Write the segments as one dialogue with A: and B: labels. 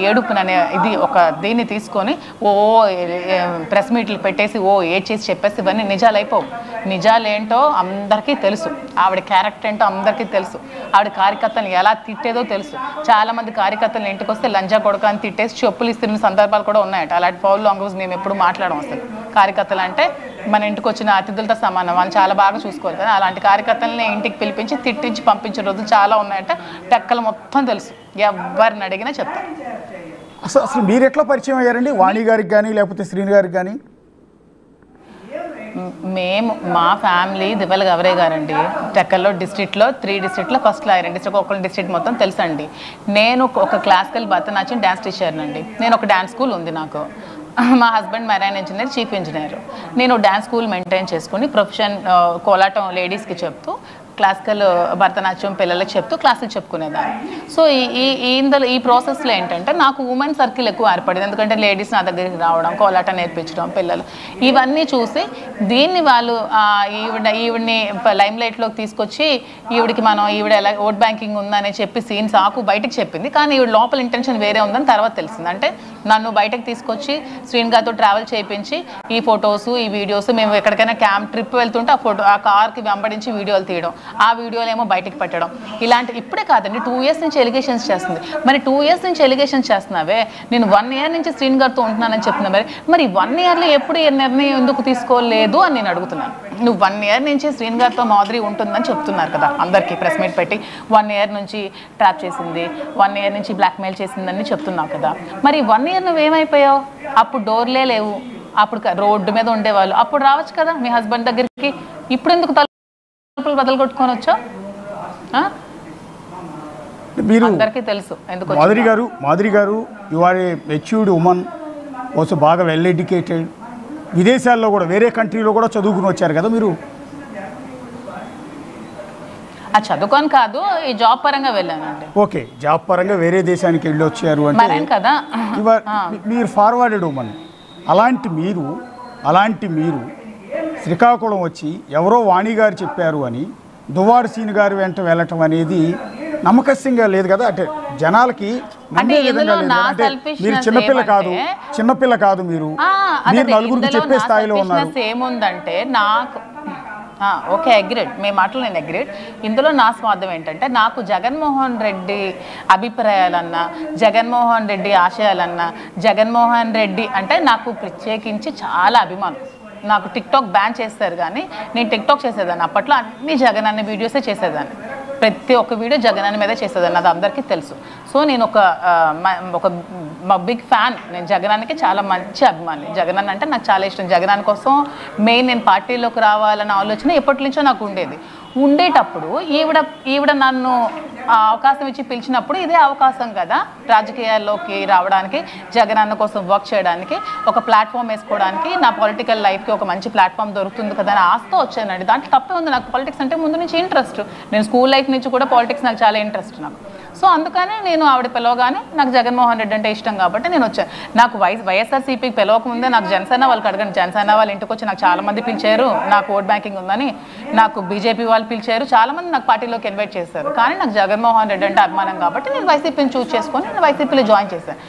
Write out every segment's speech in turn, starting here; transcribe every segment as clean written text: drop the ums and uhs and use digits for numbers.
A: ఏడుపుననే ఇది ఒక దీన్ని తీసుకొని ప్రెస్ మీట్లు పెట్టేసి ఏడ్ చేసి చెప్పేసి ఇవన్నీ నిజాలు అయిపోవు. నిజాలేంటో అందరికీ తెలుసు, ఆవిడ క్యారెక్టర్ ఏంటో అందరికీ తెలుసు, ఆవిడ కార్యకర్తలను ఎలా తిట్టేదో తెలుసు. చాలామంది కార్యకర్తలు ఇంటికి వస్తే లంజా కొడుకు అని తిట్టేసి చెప్పులు ఇస్తున్న సందర్భాలు కూడా ఉన్నాయట. అలాంటి ఫౌల్ లాంగ్వేజ్ మేము ఎప్పుడు మాట్లాడడం. అసలు కార్యకర్తలు అంటే మన ఇంటికి వచ్చిన అతిథులతో సమానం, వాళ్ళు చాలా బాగా చూసుకోవాలి కదా. అలాంటి కార్యకర్తలని ఇంటికి పిలిపించి తిట్టించి పంపించిన రోజులు చాలా ఉన్నాయంటే టెక్కలు మొత్తం తెలుసు, ఎవరిని అడిగినా చెప్తారు.
B: అసలు మీరు ఎట్లా పరిచయం అయ్యారండి వాణి గారికి కానీ లేకపోతే శ్రీని గారికి కానీ?
A: మేము మా ఫ్యామిలీ దివ్వల గవరే గారండి. టెక్కల్లో డిస్ట్రిక్ట్లో 3 డిస్ట్రిక్ట్లో ఫస్ట్ లాయర్. ఒక్కొక్క డిస్ట్రిక్ట్ మొత్తం తెలుసండి. నేను ఒక క్లాసికల్ భరతనాట్యం డ్యాన్స్ టీచర్నండి. నేను ఒక డ్యాన్స్ స్కూల్ ఉంది నాకు. మా husband marine engineer, chief engineer. నేను డ్యాన్స్ స్కూల్ మెయింటైన్ చేసుకుని ప్రొఫెషన్ కోలాటం లేడీస్కి చెప్తూ, క్లాసికల్ భరతనాట్యం పిల్లలకి చెప్తూ క్లాసులు చెప్పుకునేదాన్ని. సో ఈ ప్రాసెస్లో ఏంటంటే నాకు ఉమెన్ సర్కిల్ ఎక్కువ ఏర్పడింది. ఎందుకంటే లేడీస్ నా దగ్గరికి రావడం, కోలాటం నేర్పించడం, పిల్లలు ఇవన్నీ చూసి దీన్ని వాళ్ళు ఈవిడ్ని లైమ్ లైట్లోకి తీసుకొచ్చి ఈవిడ ఎలా ఓట్ బ్యాంకింగ్ ఉందని చెప్పి సీన్స్ బయటకు చెప్పింది. కానీ ఈవిడ లోపల ఇంటెన్షన్ వేరే ఉందని తర్వాత తెలిసింది. అంటే నన్ను బయటకు తీసుకొచ్చి శ్రీని గారితో ట్రావెల్ చేయించి ఈ ఫొటోస్ ఈ వీడియోస్, మేము ఎక్కడికైనా ట్రిప్ వెళ్తుంటే ఆ కార్కి వెంబడించి వీడియోలు తీయడం, ఆ వీడియోలు ఏమో బయటకు పెట్టడం, ఇలాంటి ఇప్పుడే కాదండి 2 ఇయర్స్ నుంచి ఎలిగేషన్స్ చేస్తుంది. మరి 2 ఇయర్స్ నుంచి ఎలిగేషన్స్ చేస్తున్నావే, నేను 1 ఇయర్ నుంచి శ్రీని గారితో ఉంటున్నానని చెప్తున్నా. మరి 1 ఇయర్లో ఎప్పుడు నిర్ణయం ఎందుకు తీసుకోలేదు అని నేను అడుగుతున్నాను. నువ్వు 1 ఇయర్ నుంచి శ్రీని గారితో మాధురి ఉంటుందని చెప్తున్నారు కదా అందరికీ ప్రెస్ మీట్ పెట్టి. 1 ఇయర్ నుంచి ట్రాప్ చేసింది, 1 ఇయర్ నుంచి బ్లాక్మెయిల్ చేసిందని చెప్తున్నావు కదా. మరి 1 ఇయర్ నువ్వేమైపోయావు? అప్పుడు డోర్లే లేవు, అప్పుడు రోడ్డు మీద ఉండేవాళ్ళు. అప్పుడు రావచ్చు కదా మీ హస్బెండ్ దగ్గరికి. ఇప్పుడు ఎందుకు తలుపులు బదులు కొట్టుకొని వచ్చావు?
B: మీరు
A: అందరికీ తెలుసు ఎందుకు.
B: మాధురి గారు you are a matured women, also బాగా వెల్ ఎడ్యుకేటెడ్. విదేశాల్లో కూడా వేరే కంట్రీలో కూడా చదువుకుని వచ్చారు కదా మీరు?
A: చదువుకొని కాదు, ఈ జాబ్ పరంగా వెళ్ళానండి.
B: ఓకే, జాబ్ పరంగా వేరే దేశానికి వెళ్ళి వచ్చారు అంటే
A: కదా.
B: మీరు ఫార్వర్డెడ్ ఉమెన్. అలాంటి మీరు శ్రీకాకుళం వచ్చి ఎవరో వాణి గారు చెప్పారు అని దువ్వాడ సీని గారు వెంట వెళ్ళటం అనేది నమ్మకస్యంగా లేదు కదా. అంటే జనాలకి నమ్మే విధంగా లేదు. అంటే మీరు చిన్నపిల్ల కాదు, మీరు నలుగురికి చెప్పే స్థాయిలో ఉన్నారు.
A: ఏముందంటే నాకు ఓకే అగ్రీడ్, మీ మాటలు నేను అగ్రీడ్. ఇందులో నా స్వార్థం ఏంటంటే నాకు జగన్మోహన్ రెడ్డి అభిప్రాయాలన్నా, జగన్మోహన్ రెడ్డి ఆశయాలన్నా, జగన్మోహన్ రెడ్డి అంటే నాకు ప్రత్యేకించి చాలా అభిమానం. నాకు టిక్టాక్ బ్యాన్ చేస్తారు కానీ నేను టిక్టాక్ చేసేదాన్ని. అప్పట్లో అన్ని జగన్ అన్న వీడియోసే చేసేదాన్ని. ప్రతి ఒక్క వీడియో జగన్ అన్న మీదే చేసేదాన్ని, అది అందరికీ తెలుసు. సో నేను ఒక బిగ్ ఫ్యాన్. నేను జగనానికి చాలా మంచి అభిమాని. జగన్ అంటే నాకు చాలా ఇష్టం. జగన్ కోసం మెయిన్ నేను పార్టీలోకి రావాలన్న ఆలోచన ఎప్పటి నుంచో నాకు ఉండేటప్పుడు ఈవిడ నన్ను అవకాశం ఇచ్చి పిలిచినప్పుడు ఇదే అవకాశం కదా రాజకీయాల్లోకి రావడానికి, జగన్ అన్న కోసం వర్క్ చేయడానికి, ఒక ప్లాట్ఫామ్ వేసుకోవడానికి, నా పొలిటికల్ లైఫ్కి ఒక మంచి ప్లాట్ఫామ్ దొరుకుతుంది కదా అని ఆశతో వచ్చానండి. దాంట్లో తప్పే ఉంది. నాకు పాలిటిక్స్ అంటే ముందు నుంచి ఇంట్రెస్ట్. నేను స్కూల్ లైఫ్ నుంచి కూడా పాలిటిక్స్ నాకు చాలా ఇంట్రెస్ట్ నాకు. సో అందుకనే నేను ఆవిడ పిలవగానే నాకు జగన్మోహన్ రెడ్డి అంటే ఇష్టం కాబట్టి నేను వచ్చాను. నాకు వైఎస్ఆర్సీపీకి పిలవకముందే నాకు జనసేన వాళ్ళకి అడగండి. జనసేన వాళ్ళ ఇంటికి వచ్చి నాకు చాలామంది పిలిచారు, నాకు ఓట్ బ్యాంకింగ్ ఉందని. నాకు బీజేపీ వాళ్ళు పిలిచారు, చాలామంది నాకు పార్టీలోకి ఇన్వైట్ చేశారు. కానీ నాకు జగన్మోహన్ రెడ్డి అంటే అభిమానం కాబట్టి నేను వైసీపీని చూస్ చేసుకొని నేను వైసీపీలో జాయిన్ చేశాను.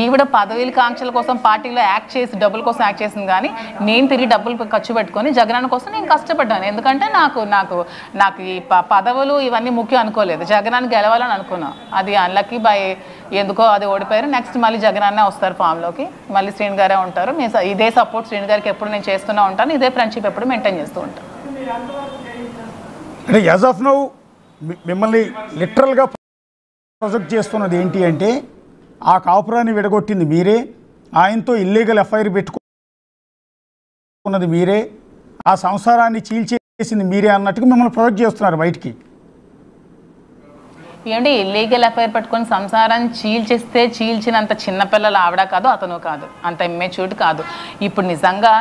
A: ఈవిడ పదవిల కాంక్షల కోసం పార్టీలో యాక్ట్ చేసి డబ్బుల కోసం యాక్ట్ చేసింది కానీ నేను తిరిగి డబ్బులు ఖర్చు పెట్టుకొని జగనన్న కోసం నేను కష్టపడ్డాను. ఎందుకంటే నాకు ఈ పదవులు ఇవన్నీ ముఖ్యం అనుకోలేదు. జగనాన్ని గెలవాలని అనుకున్నాను. అది అన్లక్కీ బై ఎందుకో అది ఓడిపోయారు. నెక్స్ట్ మళ్ళీ జగనన్నే వస్తారు ఫామ్లోకి, మళ్ళీ శ్రీని గారే ఉంటారు. ఇదే సపోర్ట్ శ్రీని గారికి ఎప్పుడు నేను చేస్తూనే ఉంటాను. ఇదే ఫ్రెండ్షిప్ ఎప్పుడు మెయింటైన్ చేస్తూ ఉంటాను.
B: అంటే యాజ్ ఆఫ్ నౌ మిమ్మల్ని లిటరల్గా ప్రొజెక్ట్ చేస్తున్నది ఏంటి అంటే ఆ కాపురాన్ని విడగొట్టింది మీరే, ఆయనతో ఇల్లీగల్ ఎఫ్ఐఆర్ పెట్టుకున్నది మీరే, ఆ సంసారాన్ని చీల్చేసింది మీరే అన్నట్టుగా మిమ్మల్ని ప్రొజెక్ట్ చేస్తున్నారు బయటికి.
A: ఏమంటే ఇల్లీగల్ ఎఫ్ఐఆర్ పెట్టుకొని సంసారం చీల్చినంత చిన్నపిల్లలు ఆవిడ కాదు, అతను కాదు, అంత ఇమ్మెచ్యూర్డ్ కాదు. ఇప్పుడు నిజంగా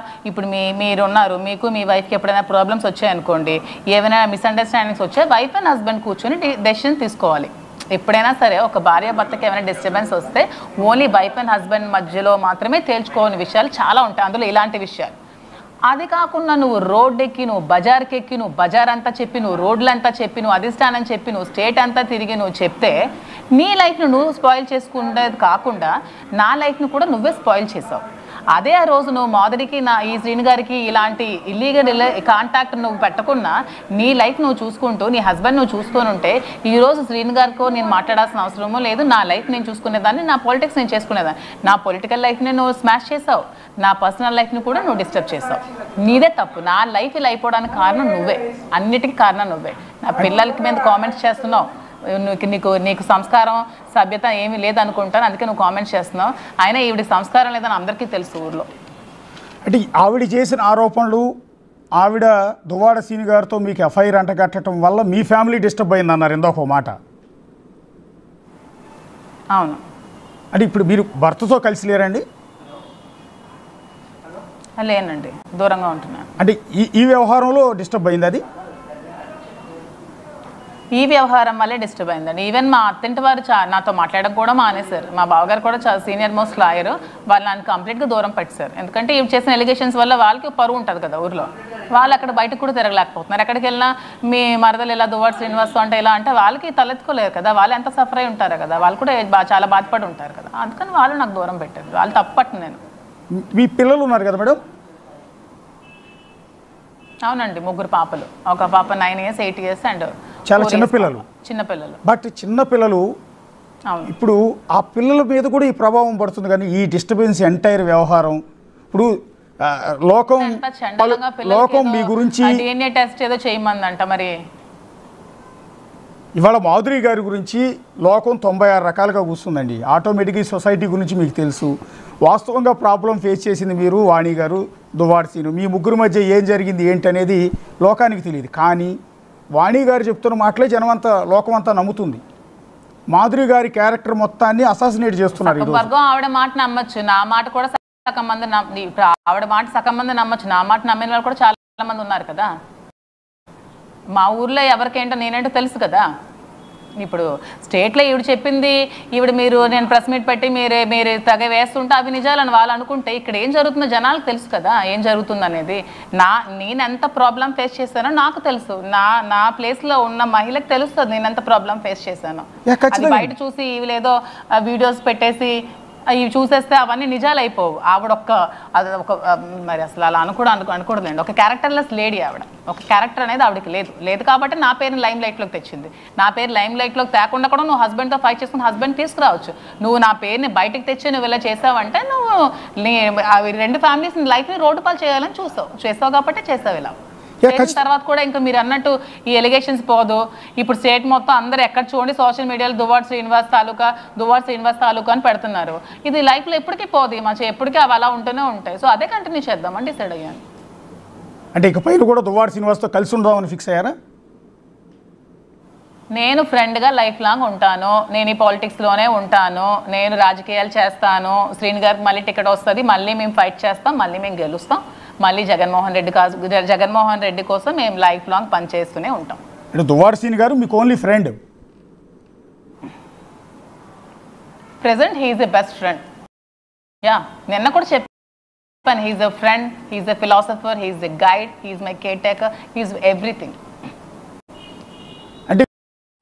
A: మీరున్నారు, మీకు మీ వైఫ్కి ఎప్పుడైనా ప్రాబ్లమ్స్ వచ్చాయనుకోండి, ఏమైనా మిస్అండర్స్టాండింగ్స్ వచ్చాయి, వైఫ్ అండ్ హస్బెండ్ కూర్చొని డెసిషన్ తీసుకోవాలి. ఎప్పుడైనా సరే ఒక భార్య భర్తకి ఏమైనా డిస్టర్బెన్స్ వస్తే ఓన్లీ వైఫ్ అండ్ హస్బెండ్ మధ్యలో మాత్రమే తేల్చుకోని విషయాలు చాలా ఉంటాయి. అందులో ఇలాంటి విషయాలు అది కాకుండా నువ్వు రోడ్ ఎక్కి, నువ్వు బజార్కి ఎక్కి, నువ్వు బజార్ అంతా చెప్పి, నువ్వు రోడ్లంతా చెప్పి, నువ్వు అధిష్టానం చెప్పి, నువ్వు స్టేట్ అంతా తిరిగి నువ్వు చెప్తే నీ లైఫ్ను నువ్వు స్పాయిల్ చేసుకునేది కాకుండా నా లైఫ్ను కూడా నువ్వే స్పాయిల్ చేసావు. అదే ఆ రోజు నువ్వు మాధురికి ఈ శ్రీను గారికి ఇలాంటి ఇల్లీగల్ కాంటాక్ట్ నువ్వు పెట్టకున్నా నీ లైఫ్ నువ్వు చూసుకుంటూ నీ హస్బెండ్ నువ్వు చూసుకొని ఉంటే ఈరోజు శ్రీను గారికో నేను మాట్లాడాల్సిన అవసరమో లేదు. నా లైఫ్ నేను చూసుకునేదాన్ని, నా పాలిటిక్స్ నేను చేసుకునేదాన్ని. నా పొలిటికల్ లైఫ్ని నువ్వు స్మాష్ చేసావు, నా పర్సనల్ లైఫ్ని కూడా నువ్వు డిస్టర్బ్ చేసావు. నీదే తప్పు. నా లైఫ్ ఇలా అయిపోవడానికి కారణం నువ్వే, అన్నిటికీ కారణం నువ్వే. నా పిల్లలకి మీద కామెంట్స్ చేస్తున్నావు, నీకు సంస్కారం సభ్యత ఏమీ లేదనుకుంటాను, అందుకే నువ్వు కామెంట్స్ చేస్తున్నావు. అయినా ఈవిడికి సంస్కారం లేదని అందరికీ తెలుసు ఊర్లో.
B: అంటే ఆవిడ చేసిన ఆరోపణలు, ఆవిడ దువ్వాడ సీని గారితో మీకు ఎఫ్ఐఆర్ అంటగట్టడం వల్ల మీ ఫ్యామిలీ డిస్టర్బ్ అయింది అన్నారు ఇందాక మాట.
A: అవును.
B: అంటే ఇప్పుడు మీరు భర్తతో కలిసి లేరండి?
A: లేనండి, దూరంగా ఉంటున్నాను.
B: అంటే ఈ వ్యవహారంలో డిస్టర్బ్ అయింది అది?
A: ఈ వ్యవహారం వల్లే డిస్టర్బ్ అయిందండి. ఈవెన్ మా అత్తింటి వారు నాతో మాట్లాడడం కూడా మానేశారు. మా బావగారు కూడా చాలా సీనియర్ మోస్ట్ లాయర్, వాళ్ళు నన్ను కంప్లీట్గా దూరం పెట్టారు. ఎందుకంటే ఇవి చేసిన ఎలిగేషన్స్ వల్ల వాళ్ళకి పరువు ఉంటుంది కదా ఊర్లో, వాళ్ళు అక్కడ బయటకు కూడా తిరగలేకపోతున్నారు. ఎక్కడికి వెళ్ళినా మీ మరదలు ఇలా దువ్వాడ శ్రీనివాస్ అంటే ఇలా అంటే వాళ్ళకి తలెత్తుకోలేరు కదా, వాళ్ళు ఎంత సఫర్ అయి ఉంటారు కదా, వాళ్ళు కూడా చాలా బాధపడి ఉంటారు కదా, అందుకని వాళ్ళు నాకు దూరం పెట్టారు. వాళ్ళు తప్పట్టు. నేను
B: మీ పిల్లలు ఉన్నారు కదా మేడం?
A: అవునండి, 3 పాపలు. ఒక పాప 9 years 8 years అండ్
B: చాలా చిన్నపిల్లలు. బట్ చిన్నపిల్లలు ఇప్పుడు ఆ పిల్లల మీద కూడా ఈ ప్రభావం పడుతుంది. కానీ ఈ డిస్టర్బెన్స్ ఎంటైర్ వ్యవహారం ఇప్పుడు లోకం మీ గురించి
A: DNA టెస్ట్ ఏదో చేయమందంట. మరి
B: ఇవాళ మాధురి గారి గురించి లోకం 96 రకాలుగా కూర్చుందండి. ఆటోమేటిక్గా సొసైటీ గురించి మీకు తెలుసు. వాస్తవంగా ప్రాబ్లం ఫేస్ చేసింది మీరు, వాణి గారు, దువ్వాడ సీను. మీ ముగ్గురు మధ్య ఏం జరిగింది ఏంటి అనేది లోకానికి తెలియదు. కానీ వాణి గారు చెప్తున్న మాటలే జనమంతా లోకమంతా నమ్ముతుంది. మాధురి గారి క్యారెక్టర్ మొత్తాన్ని అసాసినేట్ చేస్తున్నారు.
A: ఆవిడ మాట నమ్మచ్చు, నా మాట కూడా సగం మంది ఇప్పుడు ఆవిడ మాట సగం మంది నమ్మచ్చు, నా మాట నమ్మిన వాళ్ళు కూడా చాలా మంది ఉన్నారు కదా. మా ఊర్లో ఎవరికేంటో నేనేంటో తెలుసు కదా. ఇప్పుడు స్టేట్లో ఈవిడ చెప్పింది, నేను ప్రెస్ మీట్ పెట్టి మీరు తెగ వేస్తుంటే అవి నిజాలని వాళ్ళు అనుకుంటే ఇక్కడ ఏం జరుగుతుందో జనాలకు తెలుసు కదా, ఏం జరుగుతుంది అనేది. నేను ఎంత ప్రాబ్లం ఫేస్ చేశానో నాకు తెలుసు. నా ప్లేస్లో ఉన్న మహిళకు తెలుస్తుంది నేను ఎంత ప్రాబ్లం ఫేస్ చేశానో. అది బయట చూసి ఇవి లేదో వీడియోస్ పెట్టేసి ఇవి చూసేస్తే అవన్నీ నిజాలు అయిపోవు. అది మరి అసలు అలా అనకూడదండి. ఒక క్యారెక్టర్లెస్ లేడీ ఆవిడ. ఒక క్యారెక్టర్ అనేది ఆవిడకి లేదు కాబట్టి నా పేరుని లైమ్ లైట్లోకి తెచ్చింది. నా పేరు లైమ్ లైట్లోకి తేకుండా కూడా నువ్వు హస్బెండ్తో ఫైట్ చేసుకుని హస్బెండ్ తీసుకురావచ్చు. నువ్వు నా పేరుని బయటకు తెచ్చి నువ్వు ఇలా చేసావంటే నువ్వు 2 ఫ్యామిలీస్ లైఫ్ని రోడ్డు పాలు చేయాలని చేసావు కాబట్టి చేసావు. ఇలా తర్వాత కూడా ఇంకా మీరు అన్నట్టు ఈ ఎలిగేషన్స్ పోదు. ఇప్పుడు స్టేట్ మొత్తం అందరూ ఎక్కడ చూడండి సోషల్ మీడియాలో దువ్వాడ శ్రీనివాస్ తాలూకా అని పెడుతున్నారు. ఇది లైఫ్లో ఎప్పటికీ పోదు, ఎప్పటికీ అవి అలా ఉంటూనే ఉంటాయి. సో అదే కంటిన్యూ చేద్దామని డిసైడ్ అయ్యాను.
B: అంటే ఇక పైన కూడా దువ్వాడ శ్రీనివాస్తో కలిసి ఉందామని ఫిక్స్ అయ్యారా?
A: నేను ఫ్రెండ్గా లైఫ్ లాంగ్ ఉంటాను, నేను ఈ పాలిటిక్స్లోనే ఉంటాను, నేను రాజకీయాలు చేస్తాను. శ్రీను గారికి మళ్ళీ టికెట్ వస్తుంది, మళ్ళీ మేము ఫైట్ చేస్తాం, మళ్ళీ మేము గెలుస్తాం, మళ్ళీ జగన్మోహన్ రెడ్డి కోసం మేము లైఫ్ లాంగ్ పనిచేస్తూనే ఉంటాం.
B: అంటే దువ్వాడ సీని గారు మీకు only friend?
A: Present he is a best friend. నిన్న కూడా చెప్పాను, he is a friend, he is a philosopher, he is a guide, he is my care taker, he is everything.
B: అంటే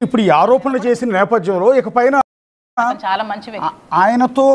B: ఇప్పుడు ఈ ఆరోపణలు చేసిన నేపథ్యంలో ఇకపైన
A: చాలా మంచి వ్యక్తి.
B: ఆయనతో